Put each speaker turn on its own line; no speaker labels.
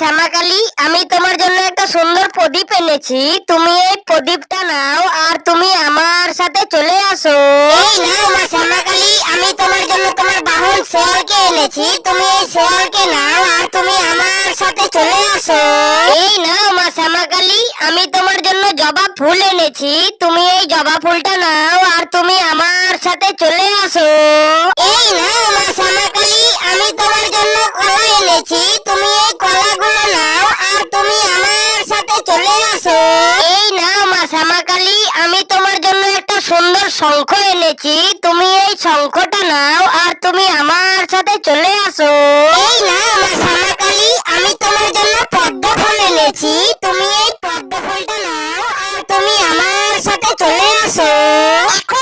শ্যামাকালী, আমি তোমার জন্য একটা সুন্দর প্রদীপ এনেছি। তুমি এই প্রদীপটা নাও আর তুমি আমার সাথে চলে আসো। এই নাও মা শ্যামাকালী, আমি তোমার জন্য তোমার বাহন শেয়ালকে এনেছি। তুমি এই শেয়ালকে নাও আর তুমি আমার সাথে চলে আসো। এই নাও মা শ্যামাকালী, আমি তোমার জন্য জবা ফুল এনেছি। তুমি এই জবা ফুলটা নাও আর তুমি আমার সাথে চলে আসো। এই নাও মা শ্যামাকালী, আমি তোমার জন্য কলা এনেছি। তুমি এই কলাগুলো নাও আর তুমি আমার সাথে চলে আসো। এই নাও মা শ্যামাকালী, আমি তোমার জন্য একটা সুন্দর শঙ্খ এনেছি। তুমি এই শঙ্খটা নাও আর তুমি আমার সাথে চলে আসো। এই নাও মা শ্যামাকালী, আমি তোমার জন্য পদ্ম ফুল এনেছি। তুমি এই পদ্ম ফুলটা নাও আর তুমি আমার সাথে চলে আসো। এখন